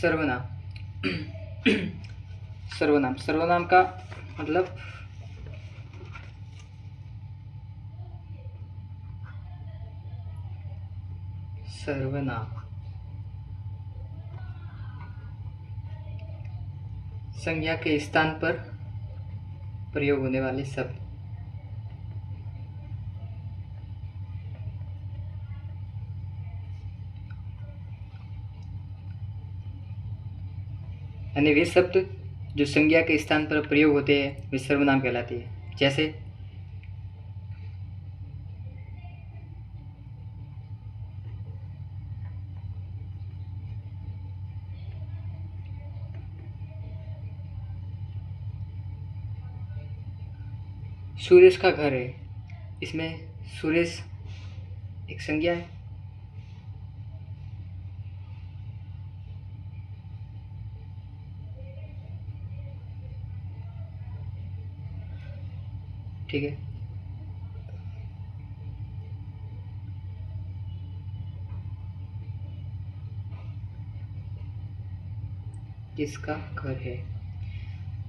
सर्वनाम। सर्वनाम, सर्वनाम का मतलब सर्वनाम संज्ञा के स्थान पर प्रयोग होने वाले शब्द। यानी वे शब्द जो संज्ञा के स्थान पर प्रयोग होते हैं वे सर्वनाम कहलाते हैं। जैसे सुरेश का घर है, इसमें सुरेश एक संज्ञा है। ठीक है, किसका घर है,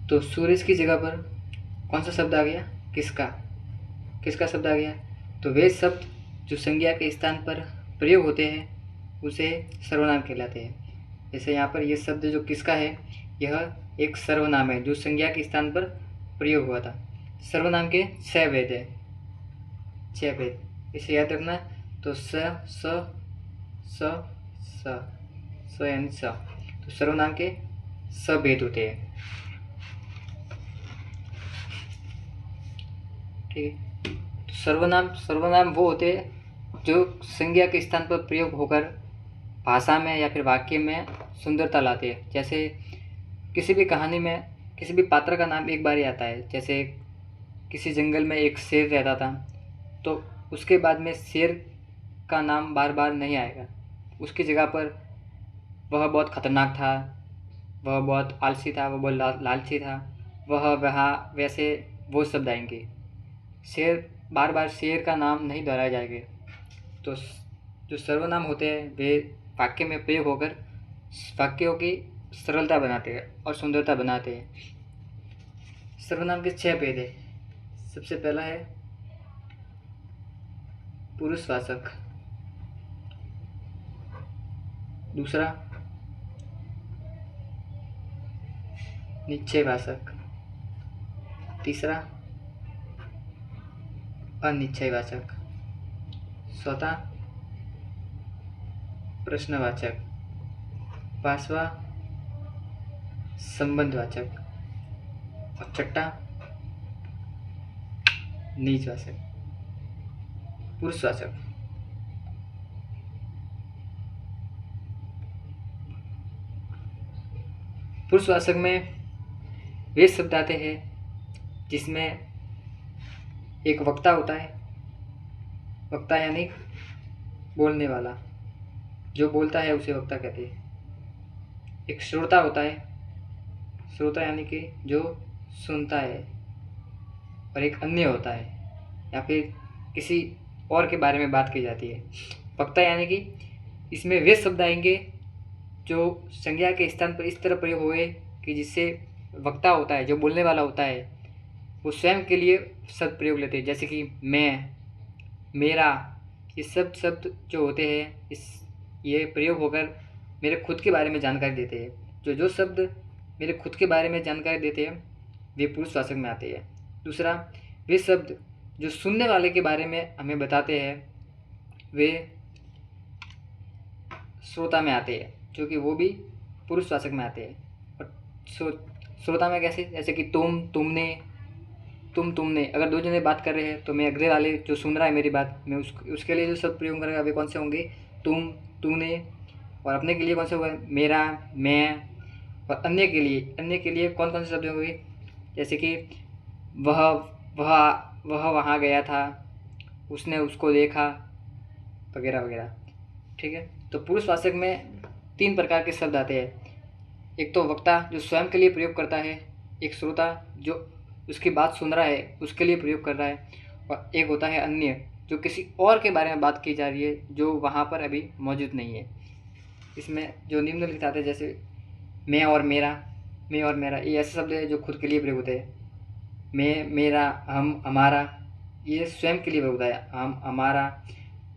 तो सुरेश की जगह पर कौन सा शब्द आ गया? किसका। किसका शब्द आ गया, तो वे शब्द जो संज्ञा के स्थान पर प्रयोग होते हैं उसे सर्वनाम कहलाते हैं। जैसे यहाँ पर यह शब्द जो किसका है यह एक सर्वनाम है जो संज्ञा के स्थान पर प्रयोग हुआ था। सर्वनाम के 6 भेद है, 6 भेद, इसे याद रखना। तो स यानी स, तो सर्वनाम के 6 भेद होते हैं। ठीक है, तो सर्वनाम वो होते हैं जो संज्ञा के स्थान पर प्रयोग होकर भाषा में या फिर वाक्य में सुंदरता लाते हैं। जैसे किसी भी कहानी में किसी भी पात्र का नाम एक बार ही आता है। जैसे किसी जंगल में एक शेर रहता था, तो उसके बाद में शेर का नाम बार बार नहीं आएगा। उसकी जगह पर वह बहुत खतरनाक था, वह बहुत आलसी था, वह बहुत लालची था, वहाँ वैसे वो शब्द आएंगे। शेर बार बार शेर का नाम नहीं दोहराए जाएंगे। तो जो सर्वनाम होते हैं वे वाक्य में प्रयोग होकर वाक्यों की सरलता बनाते हैं और सुंदरता बनाते हैं। सर्वनाम के 6 भेद है। सबसे पहला है पुरुषवाचक, दूसरा निश्चयवाचक, तीसरा अनिश्चयवाचक, चौथा प्रश्नवाचक, पांचवा संबंधवाचक और छठा निजवाचक। पुरुषवाचक, पुरुषवाचक में वे शब्द आते हैं जिसमें एक वक्ता होता है। वक्ता यानी बोलने वाला, जो बोलता है उसे वक्ता कहते हैं। एक श्रोता होता है, श्रोता यानी कि जो सुनता है। और एक अन्य होता है या फिर किसी और के बारे में बात की जाती है। वक्ता यानी कि इसमें वे शब्द आएंगे जो संज्ञा के स्थान पर इस तरह प्रयोग हुए कि जिससे वक्ता होता है, जो बोलने वाला होता है, वो स्वयं के लिए शब्द प्रयोग लेते हैं। जैसे कि मैं, मेरा, ये सब शब्द जो होते हैं ये प्रयोग होकर मेरे खुद के बारे में जानकारी देते हैं। जो शब्द मेरे खुद के बारे में जानकारी देते हैं वे पुरुषवाचक में आते हैं। दूसरा, वे शब्द जो सुनने वाले के बारे में हमें बताते हैं वे श्रोता में आते हैं, जो कि वो भी पुरुषवाचक में आते हैं। और श्रोता में कैसे? जैसे कि तुम, तुमने, तुमने। अगर दो जने बात कर रहे हैं तो मैं अगले वाले जो सुन रहा है मेरी बात, मैं उसके लिए जो शब्द प्रयोग करेगा वे कौन से होंगे? तुम, तुमने। और अपने के लिए कौन से होगा? मेरा, मैं। और अन्य के लिए कौन कौन से शब्द होंगे? जैसे कि वह वहाँ गया था, उसने उसको देखा, वगैरह वगैरह। ठीक है, तो पुरुषवाचक में 3 प्रकार के शब्द आते हैं। एक तो वक्ता जो स्वयं के लिए प्रयोग करता है, एक श्रोता जो उसकी बात सुन रहा है उसके लिए प्रयोग कर रहा है, और एक होता है अन्य जो किसी और के बारे में बात की जा रही है जो वहाँ पर अभी मौजूद नहीं है। इसमें जो निम्नलिखित आते हैं जैसे मैं और मेरा ये ऐसे शब्द है जो खुद के लिए प्रयोग होते हैं। मैं, मेरा, हम, हमारा ये स्वयं के लिए प्रयोग होता है। हम, हमारा,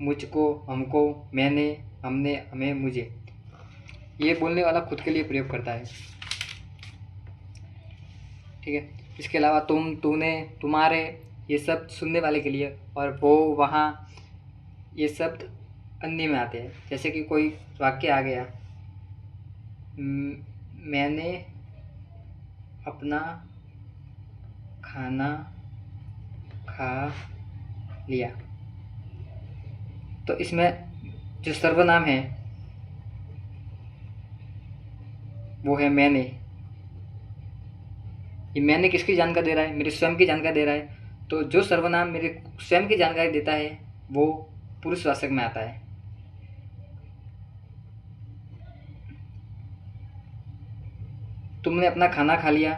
मुझको, हमको, मैंने, हमने, हमें, मुझे, ये बोलने वाला खुद के लिए प्रयोग करता है। ठीक है। इसके अलावा तुम, तूने, तुम्हारे ये शब्द सुनने वाले के लिए, और वो, वहाँ ये शब्द अन्य में आते हैं। जैसे कि कोई वाक्य आ गया, मैंने अपना खाना खा लिया, तो इसमें जो सर्वनाम है वो है मैंने। ये मैंने किसकी जानकारी दे रहा है? मेरे स्वयं की जानकारी दे रहा है। तो जो सर्वनाम मेरे स्वयं की जानकारी देता है वो पुरुषवाचक में आता है। तुमने अपना खाना खा लिया,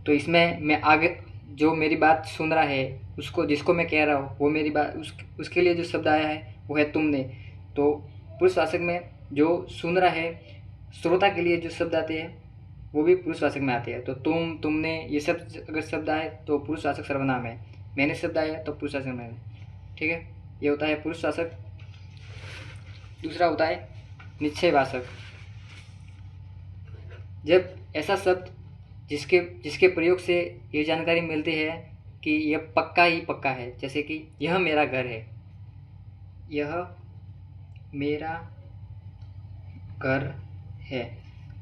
तो इसमें मैं आगे जो मेरी बात सुन रहा है उसको, जिसको मैं कह रहा हूँ, वो मेरी बात उसके लिए जो शब्द आया है वो है तुमने। तो पुरुषवाचक में जो सुन रहा है, श्रोता के लिए जो शब्द आते हैं वो भी पुरुषवाचक में आते हैं। तो तुम, तुमने ये सब अगर शब्द आए तो पुरुषवाचक सर्वनाम है। मैंने शब्द आया तो पुरुषवाचक में है। ठीक है, ये होता है पुरुषवाचक। दूसरा होता है निश्चयवाचक। जब ऐसा शब्द जिसके प्रयोग से ये जानकारी मिलती है कि यह पक्का ही पक्का है, जैसे कि यह मेरा घर है, यह मेरा घर है।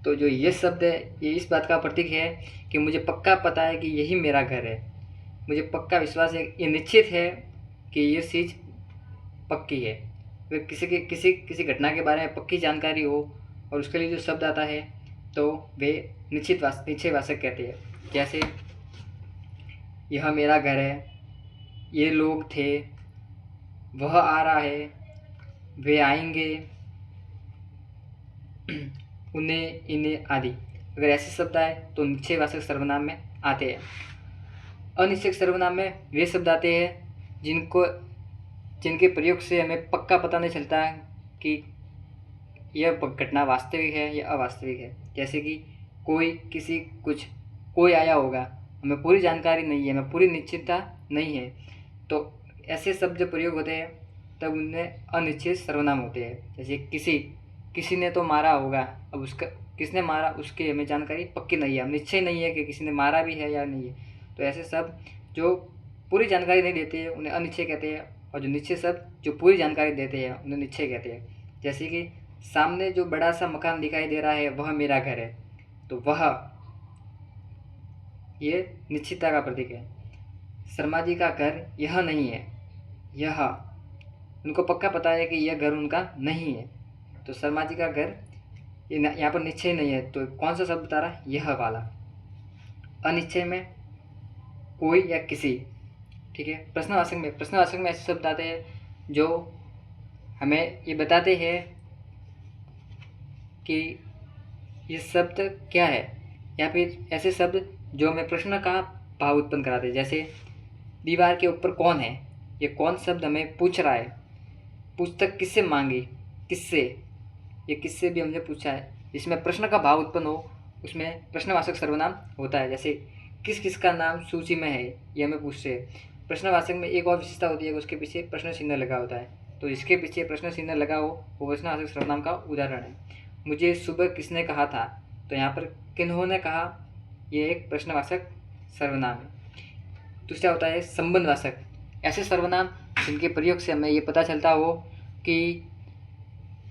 तो जो ये शब्द है ये इस बात का प्रतीक है कि मुझे पक्का पता है कि यही मेरा घर है। मुझे पक्का विश्वास है, ये निश्चित है कि ये चीज़ पक्की है। वे किसी घटना के बारे में पक्की जानकारी हो और उसके लिए जो शब्द आता है तो वे निश्चयवाचक कहते हैं। जैसे यह मेरा घर है, ये लोग थे, वह आ रहा है, वे आएंगे, उन्हें, इन्हें आदि। अगर ऐसे शब्द आए तो निश्चयवाचक सर्वनाम में आते हैं। अनिश्चयक सर्वनाम में वे शब्द आते हैं जिनके प्रयोग से हमें पक्का पता नहीं चलता है कि यह घटना वास्तविक है या अवास्तविक है। जैसे कि कोई आया होगा, हमें पूरी जानकारी नहीं है, हमें पूरी निश्चितता नहीं है, तो ऐसे शब्द जब प्रयोग होते हैं तब उनमें अनिश्चित सर्वनाम होते हैं। जैसे किसी ने तो मारा होगा, अब उसका किसने मारा उसकी हमें जानकारी पक्की नहीं है, हम निश्चय नहीं है कि किसी ने मारा भी है या नहीं है। तो ऐसे शब्द जो पूरी जानकारी नहीं देते हैं उन्हें अनिश्चय कहते हैं, और जो निश्चय शब्द जो पूरी जानकारी देते हैं उन्हें निश्चय कहते हैं। जैसे कि सामने जो बड़ा सा मकान दिखाई दे रहा है वह मेरा घर है, तो वह ये निश्चितता का प्रतीक है। शर्मा जी का घर यह नहीं है, यह, उनको पक्का पता है कि यह घर उनका नहीं है, तो शर्मा जी का घर ये यहाँ पर निश्चय नहीं है, तो कौन सा शब्द बता रहा है? यह वाला। अनिश्चय में कोई या किसी। ठीक है। प्रश्नवाचक में ऐसे शब्द आते हैं जो हमें ये बताते हैं कि ये शब्द क्या है, या फिर ऐसे शब्द जो हमें प्रश्न का भाव उत्पन्न कराते हैं। जैसे दीवार के ऊपर कौन है, ये कौन शब्द हमें पूछ रहा है। पुस्तक किससे मांगी, किससे, ये किससे भी हमने पूछा है। जिसमें प्रश्न का भाव उत्पन्न हो उसमें प्रश्नवाचक सर्वनाम होता है। जैसे किस किस का नाम सूची में है, ये हमें पूछते हैं। प्रश्नवाचक में एक और विशेषता होती है कि उसके पीछे प्रश्न चिन्ह लगा होता है, तो इसके पीछे प्रश्न चिन्ह लगा हो वो प्रश्नवाचक सर्वनाम का उदाहरण है। मुझे सुबह किसने कहा था, तो यहाँ पर किन्होंने कहा, ये एक प्रश्नवाचक सर्वनाम है। दूसरा होता है संबंधवाचक। ऐसे सर्वनाम जिनके प्रयोग से हमें ये पता चलता हो कि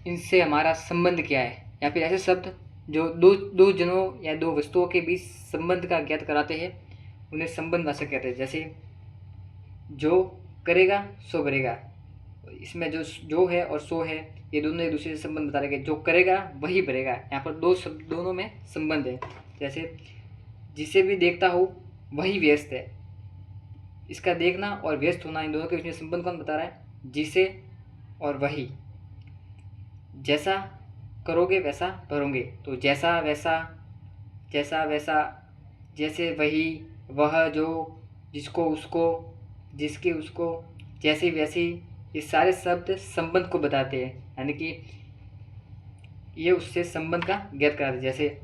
इनसे हमारा संबंध क्या है, या फिर ऐसे शब्द जो दो जनों या दो वस्तुओं के बीच संबंध का ज्ञात कराते हैं उन्हें संबंधवाचक कहते हैं। जैसे जो करेगा सो भरेगा, इसमें जो है और सो है ये दोनों एक दूसरे से संबंध बता रहे हैं। जो करेगा वही भरेगा, यहाँ पर दो शब्द दोनों में संबंध है। जैसे जिसे भी देखता हो वही व्यस्त है, इसका देखना और व्यस्त होना इन दोनों के बीच में संबंध कौन बता रहा है? जिसे और वही। जैसा करोगे वैसा भरोगे, तो जैसा वैसा, जैसा वैसा, जैसे वही, वह जो, जिसको उसको, जिसके उसको, जैसी वैसी, ये सारे शब्द संबंध को बताते हैं, यानी कि ये उससे संबंध का ज्ञात कराते हैं। जैसे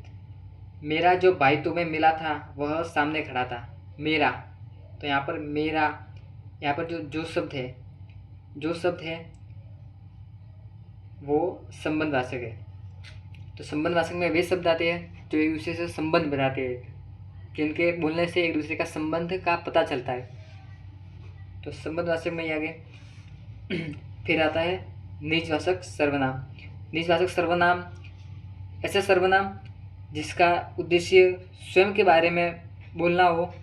मेरा जो भाई तुम्हें मिला था वह सामने खड़ा था। मेरा, तो यहाँ पर मेरा, यहाँ पर जो शब्द है, जो शब्द है वो संबंधवाचक है। तो संबंधवाचक में वे शब्द आते हैं जो एक दूसरे से संबंध बनाते हैं, जिनके बोलने से एक दूसरे का संबंध का पता चलता है। तो संबंधवाचक में ये आगे फिर आता है निजवाचक सर्वनाम। निजवाचक सर्वनाम ऐसा सर्वनाम जिसका उद्देश्य स्वयं के बारे में बोलना हो,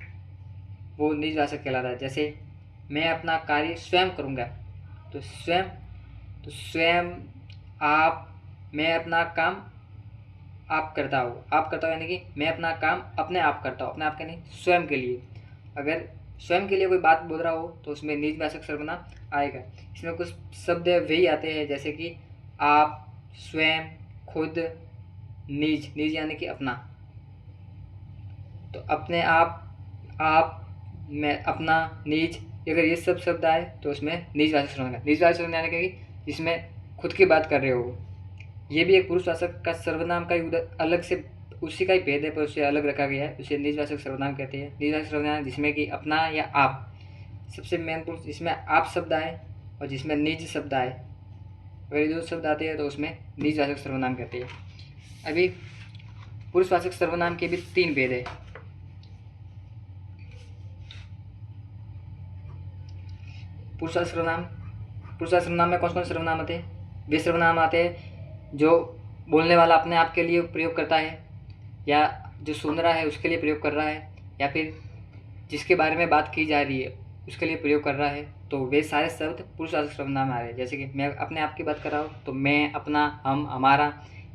वो निजवाचक कहलाता है। जैसे मैं अपना कार्य स्वयं करूँगा, तो स्वयं, आप, मैं अपना काम आप करता हो, आप करता हो यानी कि मैं अपना काम अपने आप करता हूँ, अपने आप के नहीं, स्वयं के लिए। अगर स्वयं के लिए कोई बात बोल रहा हो तो उसमें निजवाचक सर्वनाम आएगा। इसमें कुछ शब्द वही आते हैं जैसे कि आप, स्वयं, खुद, निज, निज यानी कि अपना। तो अपने आप, मैं, अपना, निज, अगर ये सब शब्द आए तो उसमें निजवाचक सर्वनाम। निजवाचक सर्वनाम यानी कि जिसमें खुद की बात कर रहे हो। ये भी एक पुरुषवाचक का सर्वनाम का ही अलग से उसी का ही भेद है, पर उसे अलग रखा गया है, उसे निजवाचक सर्वनाम कहते हैं। निजवाचक सर्वनाम जिसमें कि अपना या आप, सबसे मेन पुरुष जिसमें आप शब्द आए और जिसमें निज शब्द आए, अगर ये दो शब्द आते हैं तो उसमें निजवाचक सर्वनाम कहते हैं। अभी पुरुषवाचक सर्वनाम के भी 3 भेद है। पुरुषवाचक सर्वनाम में कौन कौन सर्वनाम आते हैं? वे सर्वनाम आते हैं जो बोलने वाला अपने आप के लिए प्रयोग करता है, या जो सुन रहा है उसके लिए प्रयोग कर रहा है, या फिर जिसके बारे में बात की जा रही है उसके लिए प्रयोग कर रहा है। तो वे सारे शब्द पुरुषवाचक सर्वनाम आ रहे हैं। जैसे कि मैं अपने आप की बात कर रहा हूँ तो मैं, अपना, हम, हमारा,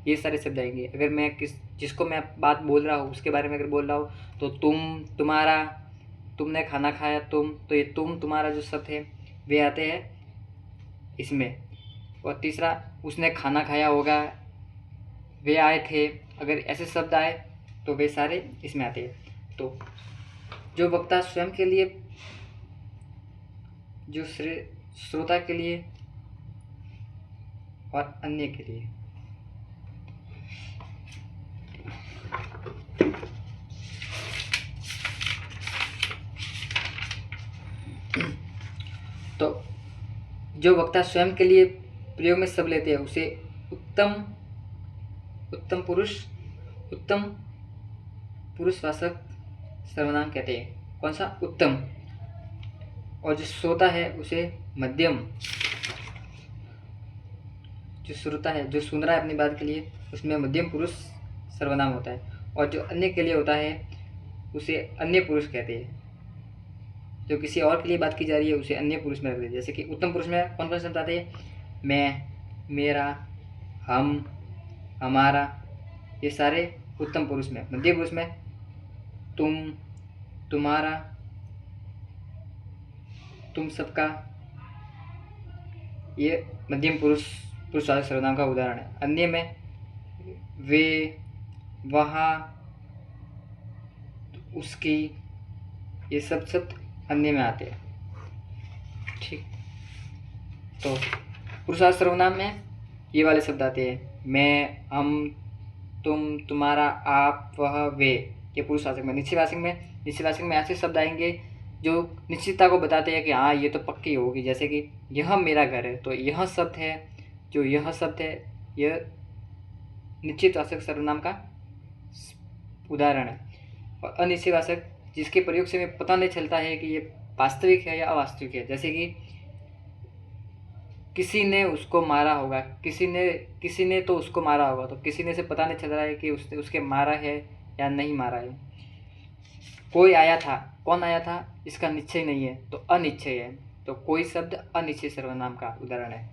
ये सारे शब्द आएंगे। अगर मैं जिसको मैं बात बोल रहा हूँ उसके बारे में अगर बोल रहा हूँ तो तुम, तुम्हारा, तुमने खाना खाया, तुम, तो ये तुम, तुम्हारा जो शब्द है वे आते हैं इसमें। और तीसरा, उसने खाना खाया होगा, वे आए थे, अगर ऐसे शब्द आए तो वे सारे इसमें आते हैं। तो जो वक्ता स्वयं के लिए, जो श्रोता के लिए और अन्य के लिए, तो जो वक्ता स्वयं के लिए प्रयोग में शब्द लेते हैं उसे उत्तम पुरुषवाचक सर्वनाम कहते हैं। कौन सा? उत्तम। और जो श्रोता है उसे मध्यम, जो श्रोता है, जो सुन रहा है अपनी बात के लिए, उसमें मध्यम पुरुष सर्वनाम होता है। और जो अन्य के लिए होता है उसे अन्य पुरुष कहते हैं। जो किसी और के लिए बात की जा रही है उसे अन्य पुरुष में रख देते हैं। जैसे कि उत्तम पुरुष में कौन कौन से शब्द आते हैं? मैं, मेरा, हम, हमारा, ये सारे उत्तम पुरुष में। मध्यम पुरुष में तुम, तुम्हारा, तुम सबका, ये मध्यम पुरुषवाचक सर्वनाम का उदाहरण है। अन्य में वे, वहाँ, उसकी, ये सब शब्द अन्य में आते हैं। ठीक, तो पुरुषवाचक सर्वनाम में ये वाले शब्द आते हैं, मैं, हम, तुम, तुम्हारा, आप, वह, वे, ये पुरुषवाचक में। निश्चयवाचक में ऐसे शब्द आएंगे जो निश्चितता को बताते हैं कि हाँ ये तो पक्की होगी। जैसे कि यह मेरा घर है, तो यह शब्द है, जो यह शब्द है यह निश्चितवाचक सर्वनाम का उदाहरण है। और अनिश्चयवाचक जिसके प्रयोग से हमें पता नहीं चलता है कि ये वास्तविक है या अवास्तविक है। जैसे कि किसी ने उसको मारा होगा, किसी ने तो उसको मारा होगा, तो किसी ने से पता नहीं चल रहा है कि उसने उसके मारा है या नहीं मारा है। कोई आया था, कौन आया था इसका निश्चय नहीं है, तो अनिश्चय है। तो कोई शब्द अनिश्चय सर्वनाम का उदाहरण है।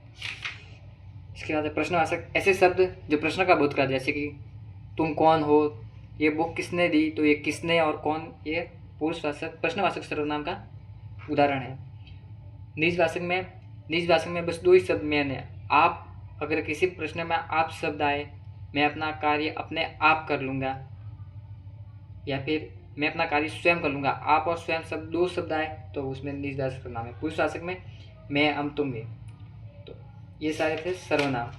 इसके बाद प्रश्नवाचक, ऐसे शब्द जो प्रश्न का बोध करते हैं। जैसे कि तुम कौन हो, ये बुक किसने दी, तो ये किसने और कौन, ये प्रश्नवाचक सर्वनाम का उदाहरण है। निजवाचक में बस 2 ही शब्द मेन है। आप, अगर किसी प्रश्न में आप शब्द आए, मैं अपना कार्य अपने आप कर लूँगा, या फिर मैं अपना कार्य स्वयं कर लूँगा, आप और स्वयं शब्द 2 शब्द आए तो उसमें निजवाचक सर्वनाम है। पुरुषवाचक में मैं, हम, तुम, ये, तो ये सारे थे सर्वनाम।